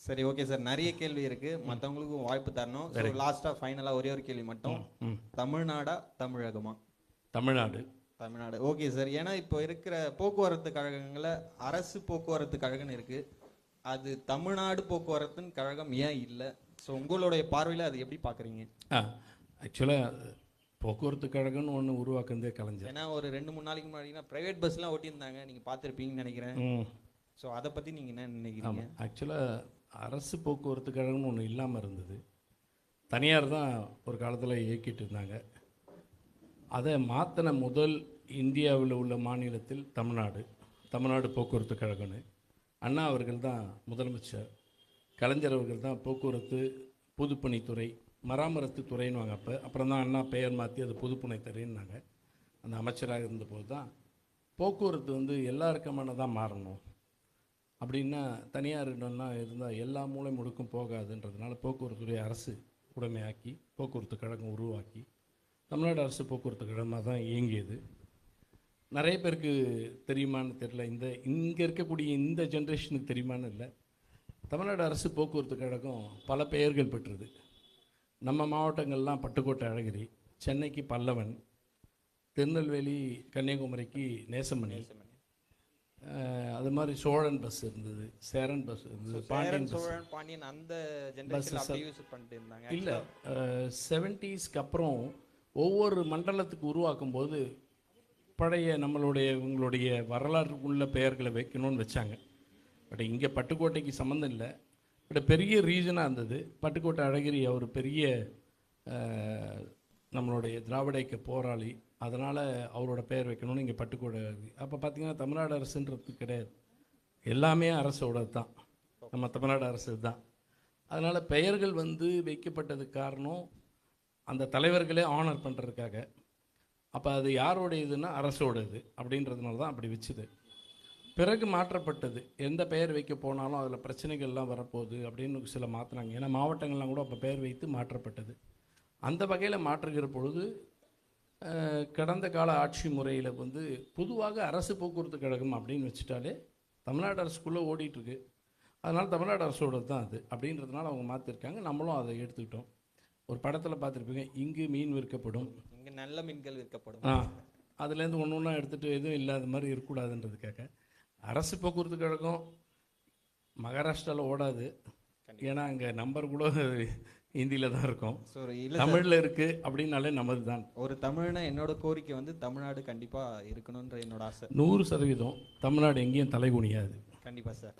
சரி, okay sir. நிறைய கேள்வி இருக்கு, மற்றவங்களுக்கும் வாய்ப்பு தரணும். ஸோ லாஸ்ட்டாக ஃபைனலாக ஒரே ஒரு கேள்வி மட்டும். தமிழ்நாடா தமிழகமா? தமிழ்நாடு. Tamil Nadu, okay sir. ஏன்னா இப்போ இருக்கிற போக்குவரத்து கழகங்களில் அரசு போக்குவரத்து கழகம்னு இருக்கு, அது தமிழ்நாடு போக்குவரத்துன்னு கழகம் ஏன் இல்லை? ஸோ உங்களுடைய பார்வையில் அது எப்படி பார்க்குறீங்க? ஆக்சுவலாக போக்குவரத்து கழகம்னு ஒன்று உருவாக்குனதே கலைஞர். ஏன்னா ஒரு 2-3 நாளைக்கு முன்னாடி ப்ரைவேட் பஸ்லாம் ஓட்டியிருந்தாங்க, நீங்கள் பார்த்துருப்பீங்கன்னு நினைக்கிறேன். ஸோ அதை பற்றி நீங்கள் என்ன நினைக்கிறீங்க? ஆக்சுவலாக அரசு போக்குவரத்து கழகம்னு ஒன்று இல்லாமல் இருந்தது. தனியார் தான் ஒரு காலத்தில் இயக்கிட்டு இருந்தாங்க. அதை மாற்றின முதல் இந்தியாவில் உள்ள மாநிலத்தில் தமிழ்நாடு போக்குவரத்து கழகம்னு அண்ணா அவர்கள் தான் முதலமைச்சர். கலைஞர் அவர்கள் தான் போக்குவரத்து பொதுப்பணித்துறை மராமத்து துறைன்னு அப்புறம் தான் அண்ணா பெயர் மாற்றி அது பொதுப்பணித்துறைன்னாங்க. அந்த அமைச்சராக இருந்தபோது தான் போக்குவரத்து வந்து எல்லாருக்குமானதாக மாறணும் அப்படின்னா தனியாரிடம்லாம் இருந்தால் எல்லா மூலை முடுக்கும் போகாதுன்றதுனால போக்குவரத்துறை அரசு உடைமையாக்கி போக்குவரத்து கழகம் உருவாக்கி தமிழ்நாடு அரசு போக்குவரத்து கழகமாக தான் இயங்கியது. நிறைய பேருக்கு தெரியுமான்னு தெரியல, இங்கே இருக்கக்கூடிய இந்த ஜென்ரேஷனுக்கு தெரியுமான்னு இல்லை. தமிழ்நாடு அரசு போக்குவரத்து கழகம் பல பெயர்கள் பெற்றது. நம்ம மாவட்டங்கள்லாம் பட்டுக்கோட்டை அழகிரி, சென்னைக்கு பல்லவன், திருநெல்வேலி கன்னியாகுமரிக்கு நேசமணி, அது மாதிரி சோழன் பஸ் இருந்தது, சேரன் பஸ் இருந்தது, பாண்டியன் அந்த ஜெனரேஷன்ல யூஸ் பண்ணிட்டு இருந்தாங்க. இல்லை 70ஸ்க்கு அப்புறம் ஒவ்வொரு மண்டலத்துக்கு உருவாக்கும் போது பழைய இவங்களுடைய வரலாறு உள்ள பெயர்களை வைக்கணும்னு வச்சாங்க. பட் இங்கே பட்டுக்கோட்டைக்கு சம்மந்தம் இல்லை. பட் பெரிய ரீஜனாக இருந்தது. பட்டுக்கோட்டை அழகிரி அவர் பெரிய நம்மளுடைய திராவிட இயக்க போராளி, அதனால் அவரோட பெயர் வைக்கணும்னு இங்கே பட்டுக்கோட்டை. அப்போ பார்த்திங்கன்னா தமிழ்நாடு அரசுன்றது கிடையாது, எல்லாமே அரசோட தான், நம்ம தமிழ்நாடு அரசு தான். அதனால் பெயர்கள் வந்து வைக்கப்பட்டதுக்கு காரணம் அந்த தலைவர்களே ஆனர் பண்ணுறதுக்காக. அப்போ அது யாரோட இதுன்னா அரசோட இது அப்படின்றதுனால தான் அப்படி வச்சுது. பிறகு மாற்றப்பட்டது. எந்த பெயர் வைக்க போனாலும் அதில் பிரச்சனைகள்லாம் வரப்போகுது அப்படின்னு சில மாற்றினாங்க. ஏன்னா மாவட்டங்கள்லாம் கூட அப்போ பெயர் வைத்து மாற்றப்பட்டது. அந்த வகையில் மாற்றுகிற பொழுது கடந்த கால ஆட்சி முறையில் வந்து பொதுவாக அரசு போக்குவரத்து கழகம் அப்படின்னு வச்சுட்டாலே தமிழ்நாடு அரசுக்குள்ளே ஓடிட்டுருக்கு. அதனால் தமிழ்நாடு அரசோட தான் அது அப்படின்றதுனால அவங்க மாற்றிருக்காங்க. நம்மளும் அதை எடுத்துக்கிட்டோம். ஒரு படத்தில் பார்த்துருப்பீங்க, இங்கு மீன் விற்கப்படும், இங்கே நல்ல மீன்கள் விற்கப்படும். அதுலேருந்து ஒன்று ஒன்றா எடுத்துகிட்டு எதுவும் இல்லாத மாதிரி இருக்கக்கூடாதுன்றதுக்காக அரசு போக்குவரத்து கழகம் மகாராஷ்டிராவில் ஓடாது. ஏன்னா அங்கே நம்பர் கூட ஹிந்தியில் தான் இருக்கும், தமிழில் இருக்குது அப்படின்னாலே நமது தான். ஒரு தமிழ்னா என்னோட கோரிக்கை வந்து தமிழ்நாடு கண்டிப்பாக இருக்கணுன்ற என்னோட ஆசை. 100% தமிழ்நாடு எங்கேயும் தலைகுனியாது. கண்டிப்பாக சார்.